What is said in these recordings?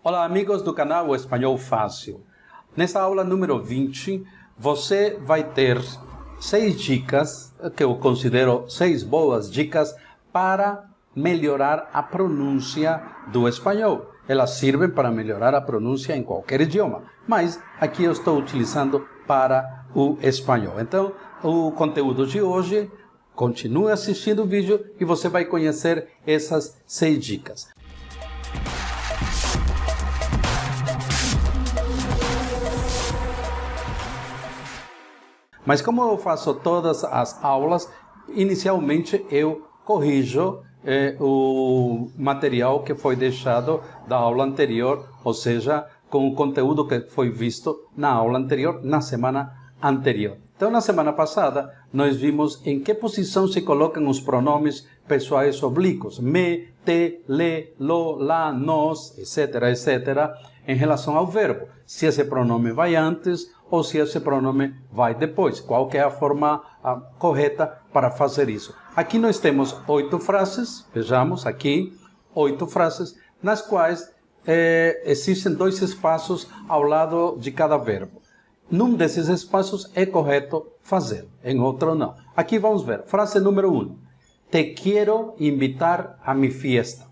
Olá, amigos do canal O Espanhol Fácil. Nessa aula número 20, você vai ter 6 dicas, que eu considero 6 boas dicas para melhorar a pronúncia do espanhol. Elas servem para melhorar a pronúncia em qualquer idioma, mas aqui eu estou utilizando para o espanhol. Então, o conteúdo de hoje, continue assistindo o vídeo e você vai conhecer essas 6 dicas. Mas como eu faço todas as aulas, inicialmente eu corrijo o material que foi deixado da aula anterior, ou seja, com o conteúdo que foi visto na aula anterior, na semana anterior. Então, na semana passada, nós vimos em que posição se colocam os pronomes pessoais oblíquos, me, te, le, lo, la, nos, etc., etc., em relação ao verbo. Se esse pronome vai antes ou se esse pronome vai depois. Qual que é a forma correta para fazer isso? Aqui nós temos 8 frases, vejamos aqui, 8 frases, nas quais existem 2 espaços ao lado de cada verbo. Num desses espaços é correto fazer, em outro não. Aqui vamos ver, frase número 1. Te quiero invitar a mi fiesta.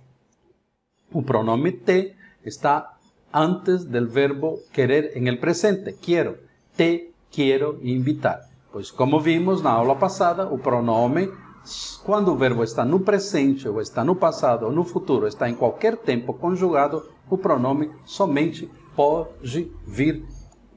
O pronome te está antes del verbo querer en el presente. Quiero, te quiero invitar. Pois como vimos na aula passada, o pronome, quando o verbo está no presente, ou está no passado, ou no futuro, está em qualquer tempo conjugado, o pronome somente pode vir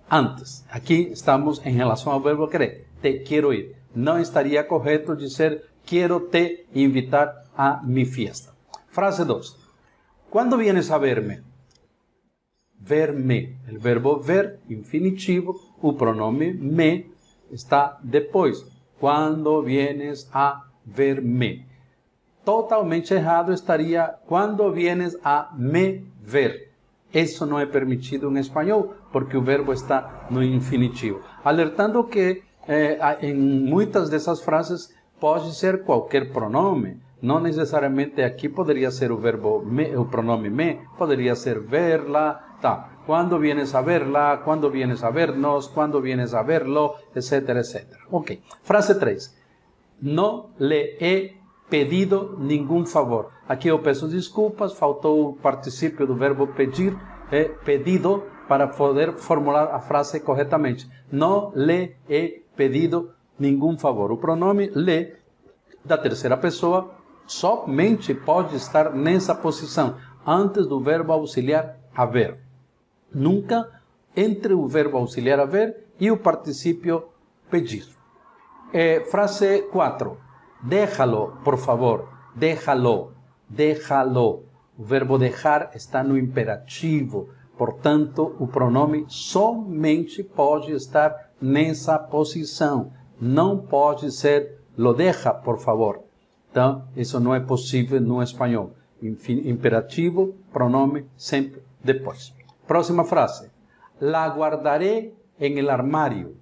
antes. Aqui estamos em relação ao verbo querer. Te quiero ir. Não estaria correto dizer quiero te invitar a mi fiesta. Frase 2. Quando vienes a verme? Verme. O verbo ver, infinitivo, o pronome me está depois. Quando vienes a verme. Totalmente errado estaria quando vienes a me ver. Isso não é permitido em espanhol, porque o verbo está no infinitivo. Alertando que em muitas dessas frases pode ser qualquer pronome. Não necessariamente aqui poderia ser o verbo me, o pronome me, poderia ser verla, tá. Quando vienes a verla, quando vienes a vernos, quando vienes a verlo, etc, etc. Ok. Frase 3. No le he pedido ningún favor. Aqui eu peço desculpas, faltou o particípio do verbo pedir, pedido, para poder formular a frase corretamente. No le he pedido ningún favor. O pronome le, da terceira pessoa, somente pode estar nessa posição, antes do verbo auxiliar haver. Nunca entre o verbo auxiliar haver e o particípio pedir. Frase 4. Déjalo, por favor. Déjalo. Déjalo. O verbo dejar está no imperativo. Portanto, o pronome somente pode estar nessa posição. Não pode ser lo deja, por favor. Então, isso não é possível no espanhol. Imperativo, pronome sempre depois. Próxima frase. La guardaré en el armario.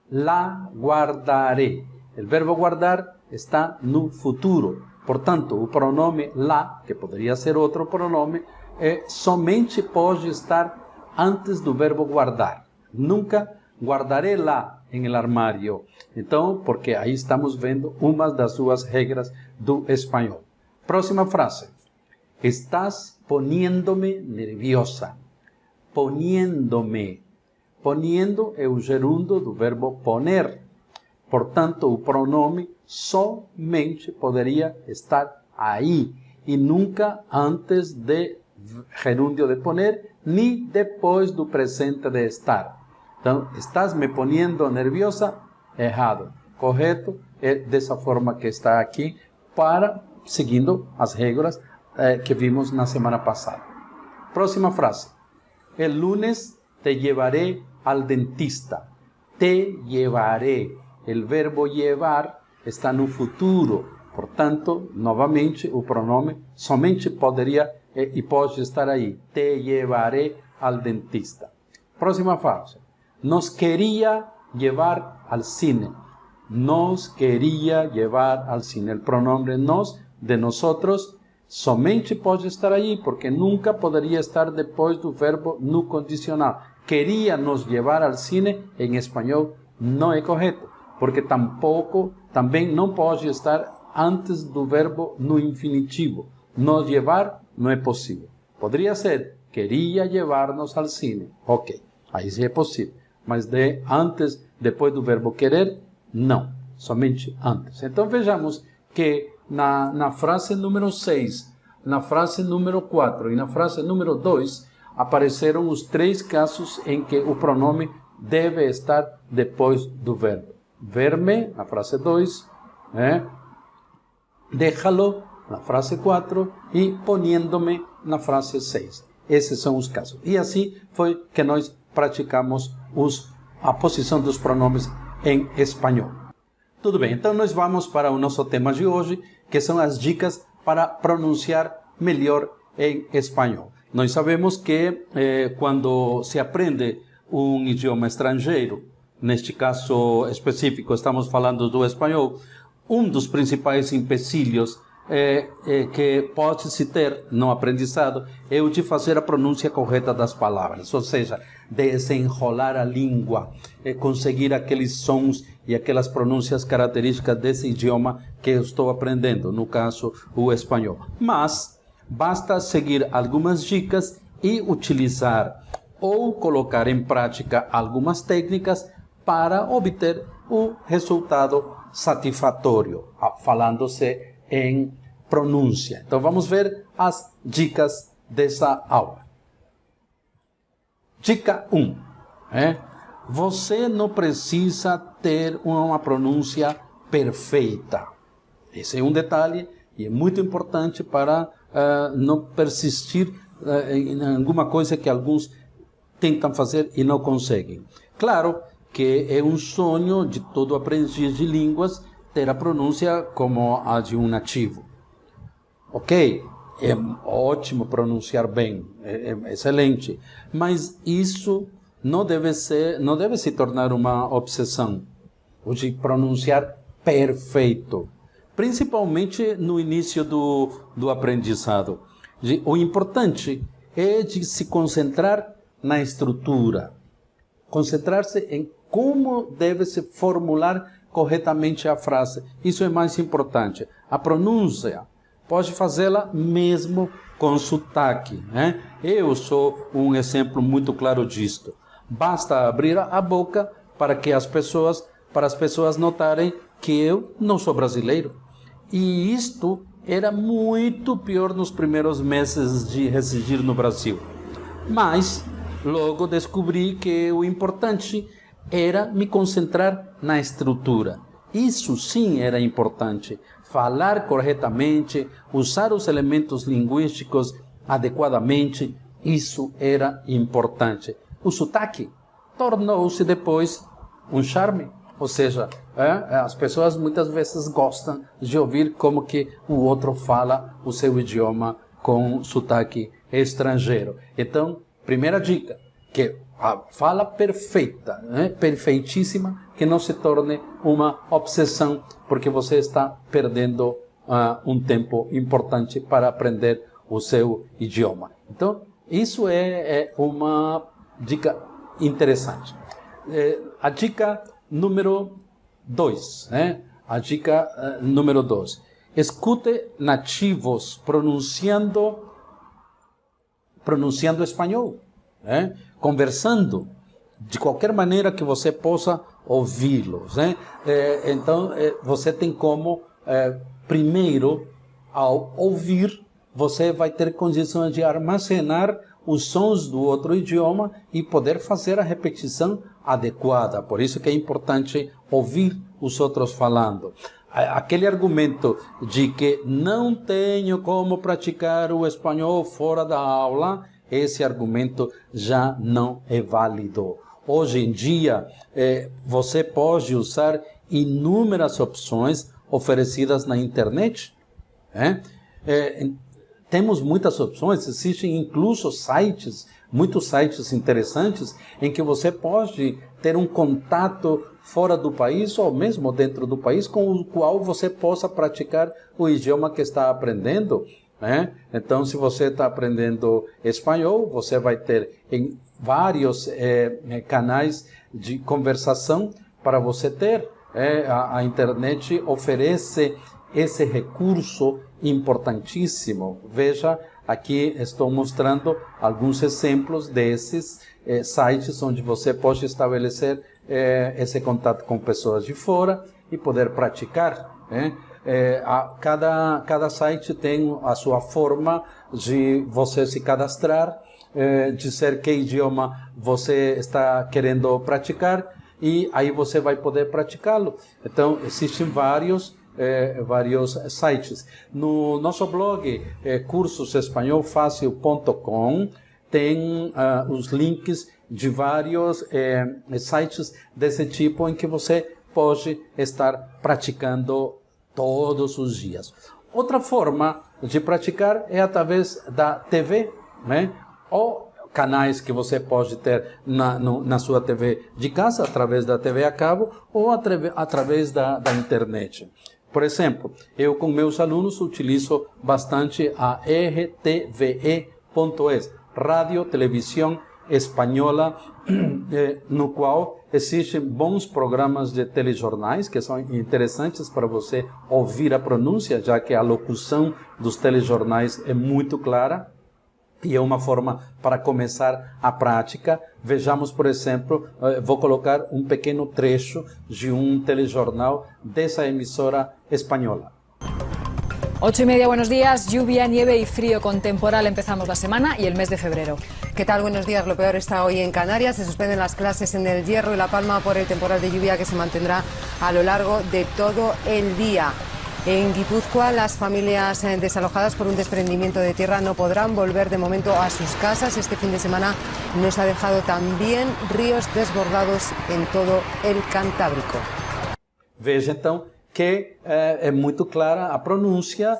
La guardaré. O verbo guardar está no futuro. Portanto, o pronome la, que poderia ser outro pronome, somente pode estar antes do verbo guardar. Nunca guardaré la en el armario. Então, porque aí estamos vendo uma das 2 regras do espanhol. Próxima frase. Estás poniéndome nerviosa. Poniéndome. Poniendo é o gerúndio do verbo poner. Portanto, o pronome somente poderia estar aí e nunca antes de gerúndio de poner, nem depois do presente de estar. Então, estás me poniendo nerviosa? Errado. Correto é dessa forma que está aqui, seguindo as regras que vimos na semana passada. Próxima frase. El lunes te llevaré al dentista. Te llevaré. O verbo llevar está no futuro. Portanto, novamente, o pronome somente poderia e pode estar aí. Te llevaré al dentista. Próxima frase. Nos quería llevar al cine. Nos quería llevar al cine. El pronombre nos, de nosotros, somente pode estar aí, porque nunca poderia estar depois do verbo no condicional. Queria nos levar ao cine, em espanhol, não é correto, porque também não pode estar antes do verbo no infinitivo. Nos levar não é possível. Poderia ser, queria levar-nos ao cine. Ok, aí sim é possível. Mas depois do verbo querer, não. Somente antes. Então vejamos que na frase número 6, na frase número 4 e na frase número 2, apareceram os 3 casos em que o pronome deve estar depois do verbo. Verme, na frase 2, déjalo, na frase 4, e poniéndome, na frase 6. Esses são os casos. E assim foi que nós praticamos a posição dos pronomes em espanhol. Tudo bem, então nós vamos para o nosso tema de hoje, que são as dicas para pronunciar melhor em espanhol. Nós sabemos que quando se aprende um idioma estrangeiro, neste caso específico estamos falando do espanhol, um dos principais empecilhos que pode-se ter no aprendizado é o de fazer a pronúncia correta das palavras, ou seja, desenrolar a língua, conseguir aqueles sons e aquelas pronúncias características desse idioma que eu estou aprendendo, no caso o espanhol. Mas basta seguir algumas dicas e utilizar ou colocar em prática algumas técnicas para obter o resultado satisfatório, falando-se em pronúncia. Então vamos ver as dicas dessa aula. Dica 1. Você não precisa ter uma pronúncia perfeita. Esse é um detalhe e é muito importante para não persistir em alguma coisa que alguns tentam fazer e não conseguem. Claro que é um sonho de todo aprendiz de línguas ter a pronúncia como a de um nativo. Ok, é ótimo pronunciar bem, é excelente, mas isso não deve se tornar uma obsessão, o de pronunciar perfeito, principalmente no início do aprendizado. O importante é de se concentrar na estrutura, concentrar-se em como deve se formular corretamente a frase. Isso é mais importante. A pronúncia pode fazê-la mesmo com sotaque, Eu sou um exemplo muito claro disto. Basta abrir a boca para as pessoas notarem que eu não sou brasileiro. E isto era muito pior nos primeiros meses de residir no Brasil. Mas logo descobri que o importante era me concentrar na estrutura. Isso sim era importante. Falar corretamente, usar os elementos linguísticos adequadamente, isso era importante. O sotaque tornou-se depois um charme. Ou seja, as pessoas muitas vezes gostam de ouvir como que o outro fala o seu idioma com sotaque estrangeiro. Então, primeira dica, que a fala perfeita, perfeitíssima, que não se torne uma obsessão, porque você está perdendo um tempo importante para aprender o seu idioma. Então, isso é uma dica interessante. A dica número 2, A dica número 2. Escute nativos pronunciando espanhol, conversando de qualquer maneira que você possa ouvi-los. Então, você tem como, primeiro, ao ouvir, você vai ter condições de armazenar os sons do outro idioma e poder fazer a repetição adequada. Por isso que é importante ouvir os outros falando. Aquele argumento de que não tenho como praticar o espanhol fora da aula, esse argumento já não é válido. Hoje em dia, você pode usar inúmeras opções oferecidas na internet. Temos muitas opções, existem incluso muitos sites interessantes, em que você pode ter um contato fora do país ou mesmo dentro do país com o qual você possa praticar o idioma que está aprendendo. né? Então, se você está aprendendo espanhol, você vai ter em vários canais de conversação para você ter. A internet oferece esse recurso importantíssimo. Veja, aqui estou mostrando alguns exemplos desses sites onde você pode estabelecer esse contato com pessoas de fora e poder praticar, né? Cada site tem a sua forma de você se cadastrar, dizer que idioma você está querendo praticar e aí você vai poder praticá-lo. Então, existem vários sites. No nosso blog, cursosespanholfacil.com, tem os links de vários sites desse tipo em que você pode estar praticando todos os dias. Outra forma de praticar é através da TV, né? Ou canais que você pode ter na sua TV de casa, através da TV a cabo, ou através da internet. Por exemplo, eu com meus alunos utilizo bastante a RTVE.es, Rádio Televisão Espanhola, no qual existem bons programas de telejornais que são interessantes para você ouvir a pronúncia, já que a locução dos telejornais é muito clara. E é uma forma para começar a prática. Vejamos, por exemplo, vou colocar um pequeno trecho de um telejornal dessa emissora espanhola. 8:30, buenos días. Lluvia, nieve y frío con temporal empezamos la semana y el mes de febrero. ¿Qué tal? Buenos días. Lo peor está hoy en Canarias. Se suspenden las clases en El Hierro y La Palma por el temporal de lluvia que se mantendrá a lo largo de todo el día. En Guipúzcoa, las familias desalojadas por un desprendimiento de tierra no podrán volver de momento a sus casas. Este fin de semana nos ha dejado también ríos desbordados en todo el Cantábrico. Veja então que é muito clara a pronúncia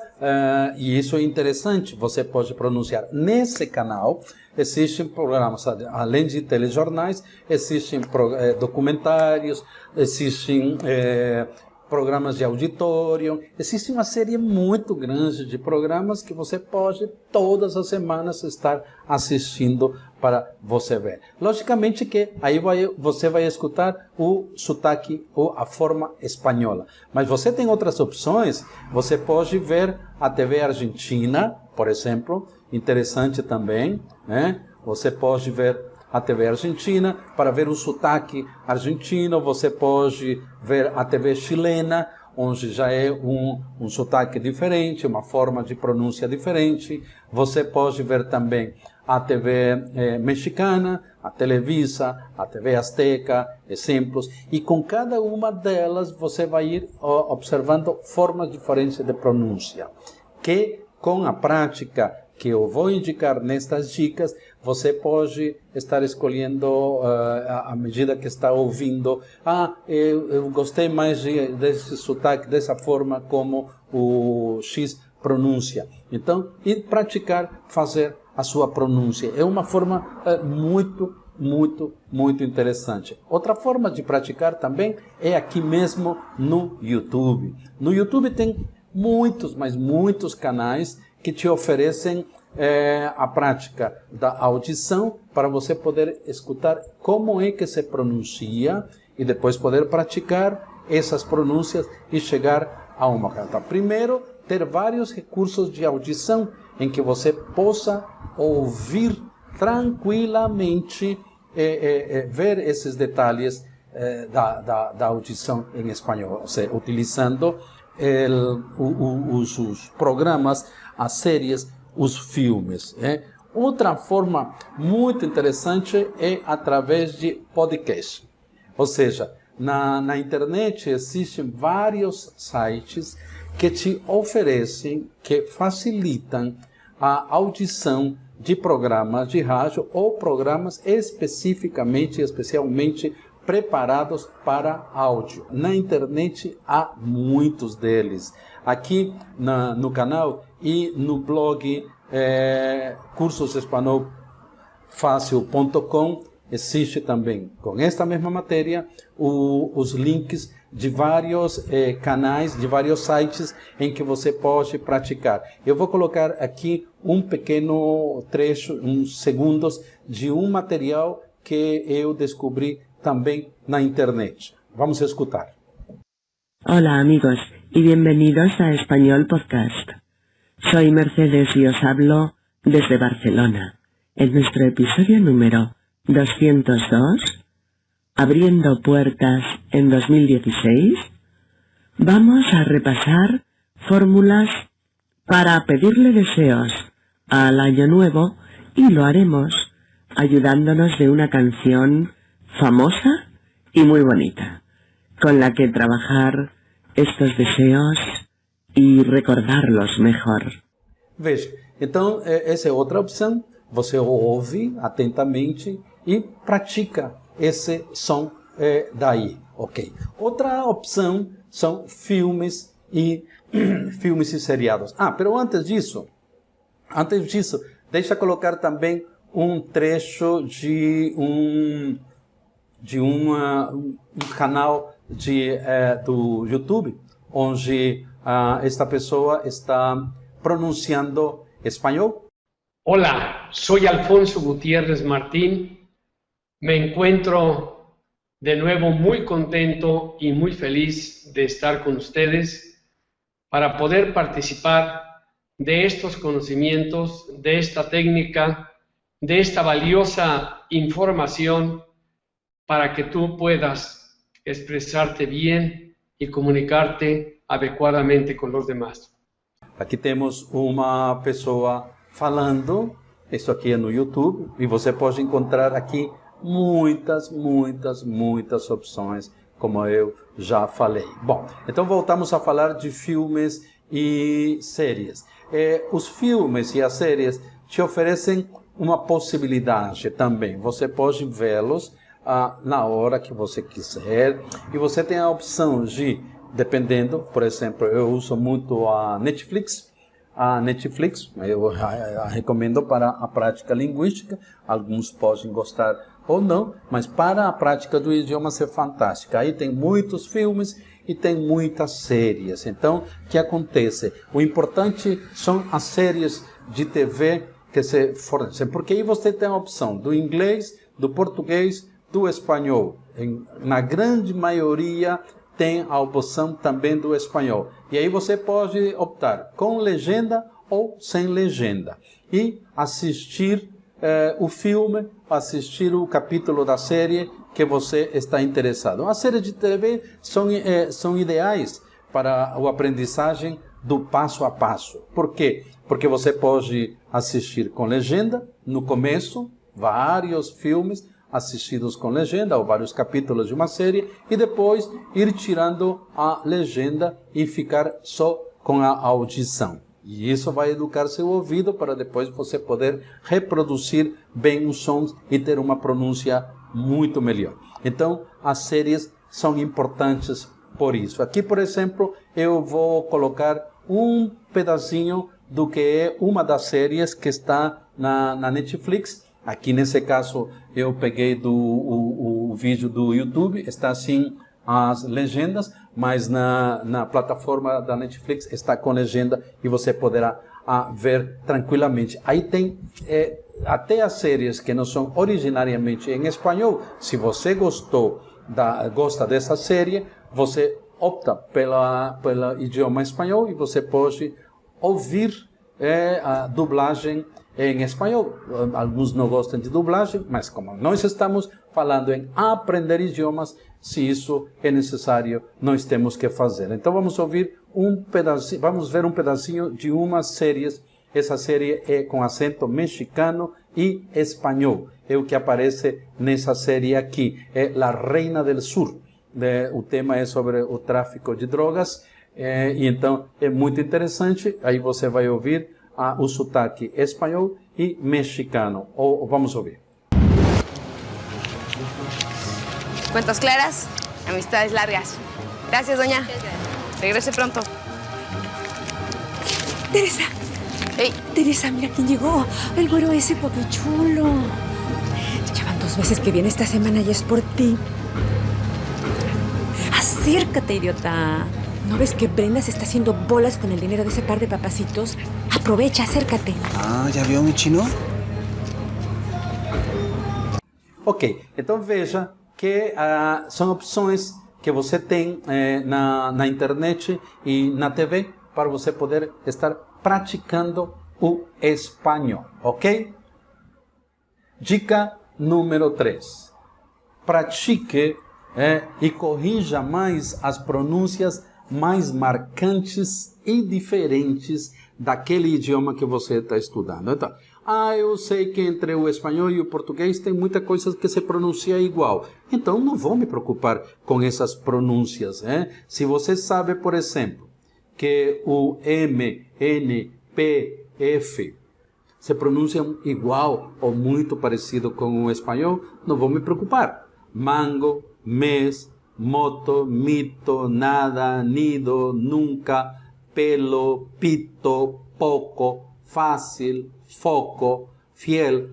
e isso é interessante. Você pode pronunciar nesse canal. Existem programas, além de telejornais, existem documentários, existem programas de auditório, existe uma série muito grande de programas que você pode todas as semanas estar assistindo para você ver. Logicamente que aí você vai escutar o sotaque ou a forma espanhola, mas você tem outras opções. Você pode ver a TV Argentina, por exemplo, interessante também, né? Você pode ver a TV Argentina para ver o sotaque argentino. Você pode ver a TV chilena, onde já é um sotaque diferente, uma forma de pronúncia diferente. Você pode ver também a TV mexicana, a Televisa, a TV Azteca, exemplos. E com cada uma delas você vai ir observando formas diferentes de pronúncia, que com a prática que eu vou indicar nestas dicas, você pode estar escolhendo à medida que está ouvindo. Eu gostei mais desse sotaque, dessa forma como o X pronuncia. Então, ir praticar, fazer a sua pronúncia. É uma forma muito interessante. Outra forma de praticar também é aqui mesmo no YouTube. No YouTube tem muitos canais que te oferecem a prática da audição para você poder escutar como é que se pronuncia e depois poder praticar essas pronúncias e chegar a uma carta. Primeiro, ter vários recursos de audição em que você possa ouvir tranquilamente, ver esses detalhes da audição em espanhol, ou seja, utilizando os programas, as séries, os filmes. Outra forma muito interessante é através de podcast. Ou seja, na internet existem vários sites que te oferecem, que facilitam a audição de programas de rádio ou programas especialmente preparados para áudio. Na internet há muitos deles. Aqui no canal e no blog cursosespanholfacil.com existe também, com esta mesma matéria, os links de vários canais, de vários sites em que você pode praticar. Eu vou colocar aqui um pequeno trecho, uns segundos, de um material que eu descobri também na internet. Vamos escutar. Hola amigos y bienvenidos a Español Podcast. Soy Mercedes y os hablo desde Barcelona. En nuestro episodio número 202, Abriendo Puertas en 2016, vamos a repasar fórmulas para pedirle deseos al año nuevo y lo haremos ayudándonos de una canción famosa y muy bonita, con la que trabajar estos deseos e recordarlos melhor. Veja, então essa é outra opção. Você ouve atentamente e pratica esse som daí, ok? Outra opção são filmes e seriados. Pero antes disso, deixa colocar também um trecho de um canal do YouTube, onde esta pessoa está pronunciando espanhol. Hola, soy Alfonso Gutiérrez Martín. Me encuentro de nuevo muy contento y muy feliz de estar con ustedes para poder participar de estos conocimientos, de esta técnica, de esta valiosa información para que tú puedas expresarte bien y comunicarte adecuadamente con los demás. Aqui temos uma pessoa falando, isso aqui é no YouTube, e você pode encontrar aqui muitas opções, como eu já falei. Bom, então voltamos a falar de filmes e séries. Os filmes e as séries te oferecem uma possibilidade também. Você pode vê-los na hora que você quiser, e você tem a opção de, dependendo, por exemplo, eu uso muito a Netflix, eu recomendo para a prática linguística. Alguns podem gostar ou não, mas para a prática do idioma é fantástica. Aí tem muitos filmes e tem muitas séries. Então, o que acontece? O importante são as séries de TV que se fornecem, porque aí você tem a opção do inglês, do português, do espanhol. Na grande maioria tem a opção também do espanhol. E aí você pode optar com legenda ou sem legenda. E assistir o filme, assistir o capítulo da série que você está interessado. As séries de TV são ideais para a aprendizagem do passo a passo. Por quê? Porque você pode assistir com legenda no começo, vários filmes assistidos com legenda, ou vários capítulos de uma série, e depois ir tirando a legenda e ficar só com a audição. E isso vai educar seu ouvido para depois você poder reproduzir bem os sons e ter uma pronúncia muito melhor. Então, as séries são importantes por isso. Aqui, por exemplo, eu vou colocar um pedacinho do que é uma das séries que está na Netflix. Aqui nesse caso eu peguei o vídeo do YouTube, está assim as legendas, mas na plataforma da Netflix está com legenda e você poderá ver tranquilamente. Aí tem até as séries que não são originariamente em espanhol. Se você gosta dessa série, você opta pelo idioma espanhol e você pode ouvir a dublagem em espanhol. Alguns não gostam de dublagem, mas como nós estamos falando em aprender idiomas, se isso é necessário, nós temos que fazer. Então vamos ouvir vamos ver um pedacinho de uma série. Essa série é com acento mexicano e espanhol. É o que aparece nessa série aqui. É La Reina del Sur. O tema é sobre o tráfico de drogas. E então é muito interessante. Aí você vai ouvir o sotaque espanhol e mexicano. Vamos ouvir. Cuentos claras, amistades largas. Gracias, doña. Regrese pronto. Teresa. Hey. Teresa, mira quién llegó. El güero ese papi chulo. Ya van 2 veces que viene esta semana y es por ti. Acércate, idiota. ¿No ves que Brenda se está haciendo bolas con el dinero de ese par de papacitos? Aprovecha, acércate. Ah, já viu, meu chino? Ok, então veja que são opções que você tem na internet e na TV para você poder estar praticando o espanhol, ok? Dica número 3. Pratique e corrija mais as pronúncias mais marcantes e diferentes daquele idioma que você está estudando. Então, eu sei que entre o espanhol e o português tem muita coisa que se pronuncia igual. Então, não vou me preocupar com essas pronúncias. Se você sabe, por exemplo, que o M, N, P, F se pronunciam igual ou muito parecido com o espanhol, não vou me preocupar. Mango, mes, moto, mito, nada, nido, nunca, pelo, pito, pouco, fácil, foco, fiel.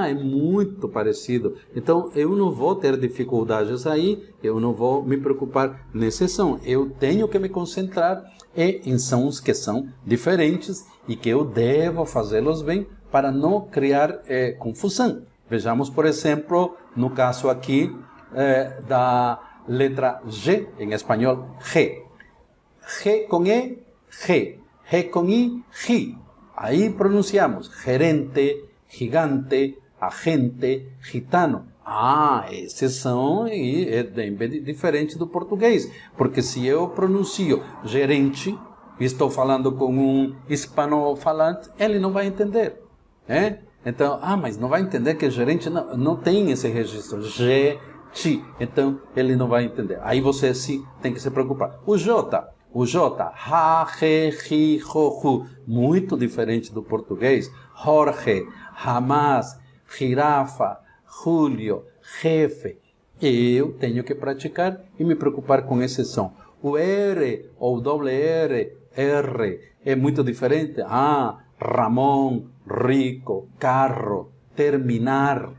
É muito parecido. Então, eu não vou ter dificuldades aí, eu não vou me preocupar nesse som. Eu tenho que me concentrar em sons que são diferentes e que eu devo fazê-los bem para não criar confusão. Vejamos, por exemplo, no caso aqui da letra G, em espanhol, G. G com E, G. G com I, G. Aí pronunciamos gerente, gigante, agente, gitano. Esse som é bem diferente do português. Porque se eu pronuncio gerente, e estou falando com um hispanofalante, ele não vai entender. Então, mas não vai entender que gerente não tem esse registro. G-ti. Então, ele não vai entender. Aí você sim tem que se preocupar. O J, ha, he, hi, ho, hu, muito diferente do português. Jorge, jamás, girafa, Julio, jefe. Eu tenho que praticar e me preocupar com esse som. O R ou doble R, R, é muito diferente. Ramón, rico, carro, terminar.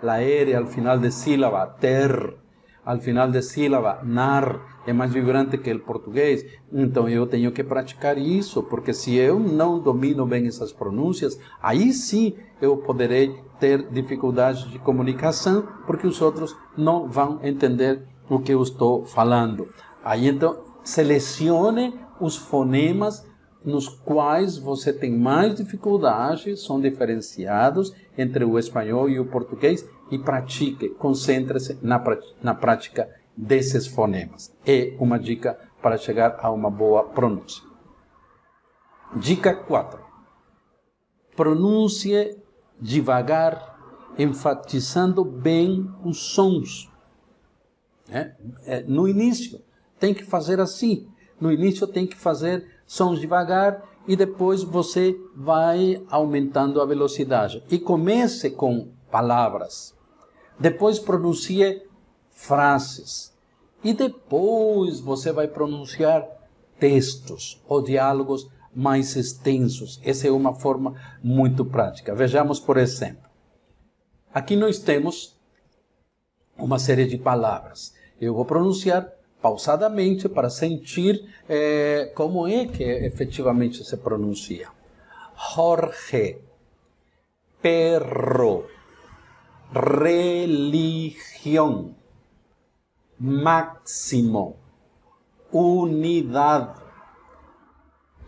La R al final de sílaba, ter. Al final de sílaba, nar. É mais vibrante que o português. Então eu tenho que praticar isso, porque se eu não domino bem essas pronúncias, aí sim eu poderei ter dificuldades de comunicação, porque os outros não vão entender o que eu estou falando. Aí então selecione os fonemas nos quais você tem mais dificuldade, são diferenciados entre o espanhol e o português, e pratique, concentre-se na prática desses fonemas. É uma dica para chegar a uma boa pronúncia. Dica 4. Pronuncie devagar, enfatizando bem os sons. No início, tem que fazer assim. No início, tem que fazer sons devagar e depois você vai aumentando a velocidade. E comece com palavras. Depois pronuncie frases. E depois você vai pronunciar textos ou diálogos mais extensos. Essa é uma forma muito prática. Vejamos, por exemplo. Aqui nós temos uma série de palavras. Eu vou pronunciar pausadamente para sentir como é que efetivamente se pronuncia. Jorge, perro, religión, máximo, unidad,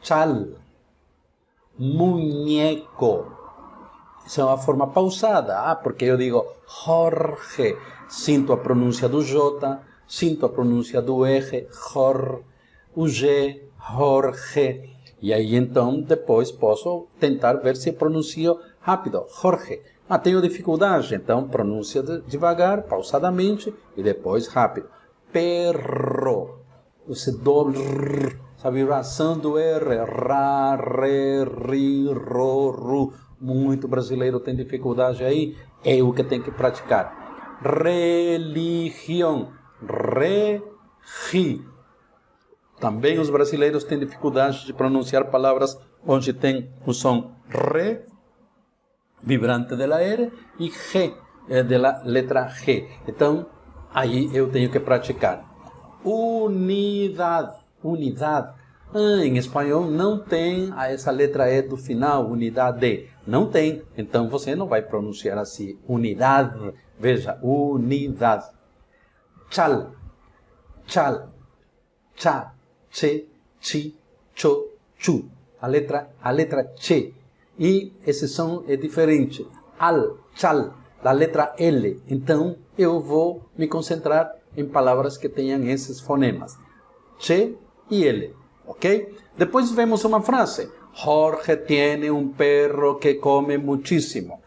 chal, muñeco. Essa é uma forma pausada, porque eu digo Jorge, sinto a pronúncia do J, sinto a pronúncia do R, Jor, o G, Jorge. E aí então depois posso tentar ver se pronuncio rápido, Jorge. Tenho dificuldade, então pronuncia devagar, pausadamente e depois rápido. Perro, esse doble, essa vibração do R, ra, re, ri, ro, ru. Muito brasileiro tem dificuldade aí, é o que tem que praticar. Religião, regi. Também os brasileiros têm dificuldade de pronunciar palavras onde tem o som re, vibrante da R, e G, da letra G. Então, aí eu tenho que praticar. Unidade. Em espanhol não tem essa letra E do final, unidade. Não tem. Então você não vai pronunciar assim. Unidade. Veja, unidade. Chal, cha, che, chi, cho, chu. A letra che. E esse som é diferente. Al, chal, a letra L. Então eu vou me concentrar em palavras que tenham esses fonemas. Che e L. Ok? Depois vemos uma frase. Jorge tiene un perro que come muchísimo.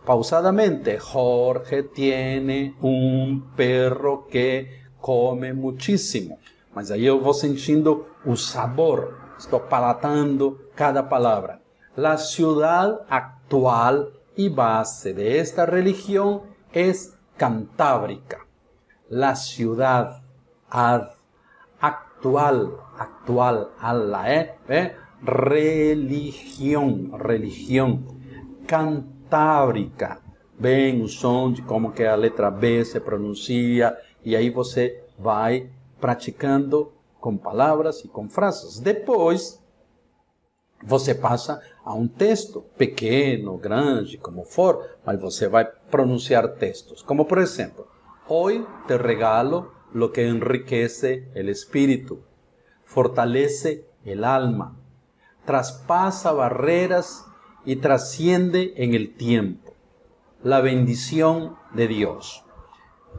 Pausadamente. Jorge tiene un perro que come muchísimo. Mas aí eu vou sentindo o sabor. Estou palatando cada palavra. La ciudad actual y base de esta religión es Cantábrica. La ciudad actual, a la religião, Cantábrica. Bem o som de como que a letra B se pronuncia, e aí você vai praticando com palavras e com frases. Depois, você passa a um texto, pequeno, grande, como for, mas você vai pronunciar textos. Como, por exemplo, hoy te regalo lo que enriquece el espíritu, fortalece el alma, traspasa barreras y trasciende en el tiempo. La bendición de Dios.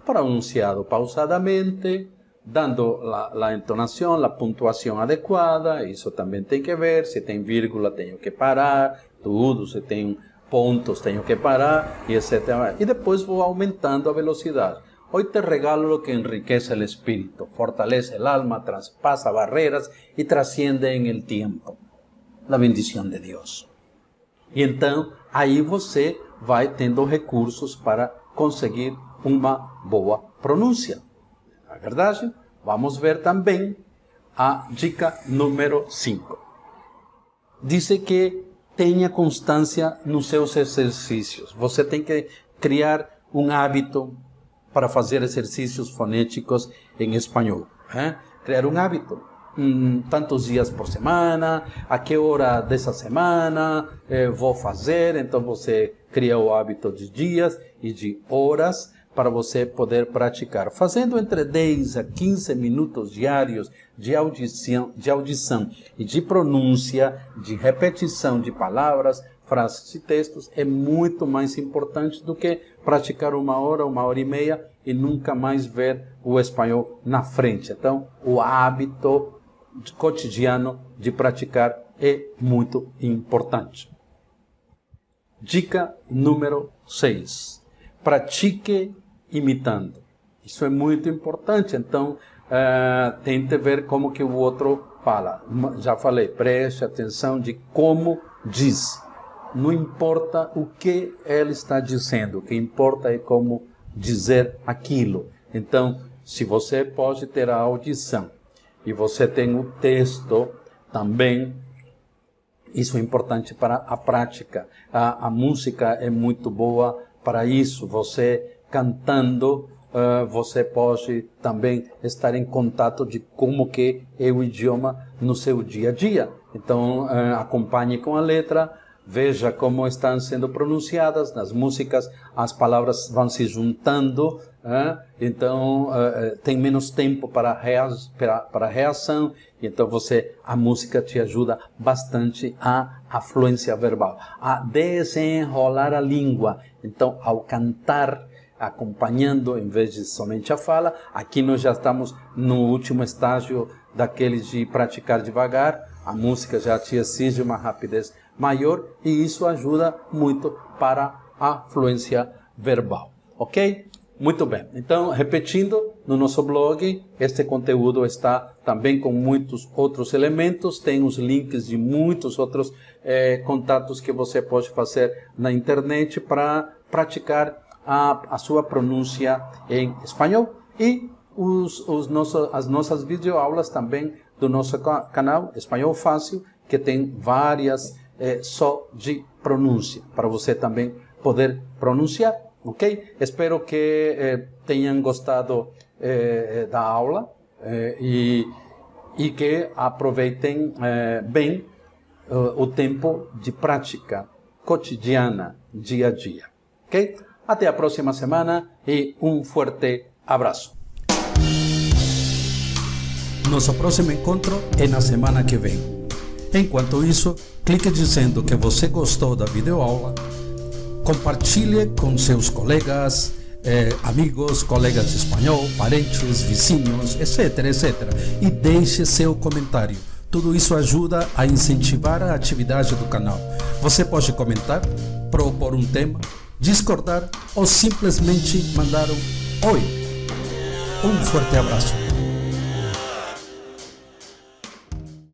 Pronunciado pausadamente, dando la entonação, a pontuação adequada. Isso também tem que ver. Se tem vírgula, tenho que parar. Tudo. Se tem pontos, tenho que parar. E etc. E depois vou aumentando a velocidade. Hoy te regalo lo que enriquece el espíritu, fortalece el alma, traspasa barreras y trasciende en el tiempo. La bendición de Dios. E então, aí você vai tendo recursos para conseguir uma boa pronúncia. Na verdade, vamos ver também a dica número 5. Diz que tenha constância nos seus exercícios. Você tem que criar um hábito para fazer exercícios fonéticos em espanhol. Criar um hábito. Tantos dias por semana, a que hora dessa semana vou fazer. Então você cria o hábito de dias e de horas para você poder praticar. Fazendo entre 10 a 15 minutos diários de audição e de pronúncia, de repetição de palavras, frases e textos, é muito mais importante do que praticar 1 hora, 1 hora e meia e nunca mais ver o espanhol na frente. Então, o hábito cotidiano de praticar é muito importante. Dica número 6. Pratique imitando. Isso é muito importante. Então, tente ver como que o outro fala. Já falei, preste atenção de como diz. Não importa o que ele está dizendo, o que importa é como dizer aquilo. Então, se você pode ter a audição e você tem o texto também, isso é importante para a prática. A música é muito boa para isso. Você cantando, você pode também estar em contato de como que é o idioma no seu dia a dia. Então, acompanhe com a letra, veja como estão sendo pronunciadas nas músicas, as palavras vão se juntando, então tem menos tempo para reação, então a música te ajuda bastante à fluência verbal, a desenrolar a língua. Então, ao cantar, acompanhando, em vez de somente a fala, aqui nós já estamos no último estágio daqueles de praticar devagar, a música já te exige uma rapidez maior e isso ajuda muito para a fluência verbal, ok? Muito bem, então repetindo, no nosso blog, este conteúdo está também com muitos outros elementos, tem os links de muitos outros contatos que você pode fazer na internet para praticar a sua pronúncia em espanhol e as nossas videoaulas também do nosso canal Espanhol Fácil, que tem várias só de pronúncia, para você também poder pronunciar Ok? Espero que tenham gostado da aula e que aproveitem bem o tempo de prática cotidiana, dia a dia. Ok? Até a próxima semana e um forte abraço. Nosso próximo encontro é na semana que vem. Enquanto isso, clique dizendo que você gostou da videoaula, compartilhe com seus colegas, amigos, colegas de espanhol, parentes, vizinhos, etc, etc. E deixe seu comentário. Tudo isso ajuda a incentivar a atividade do canal. Você pode comentar, propor um tema, discordar ou simplesmente mandar um oi. Um forte abraço.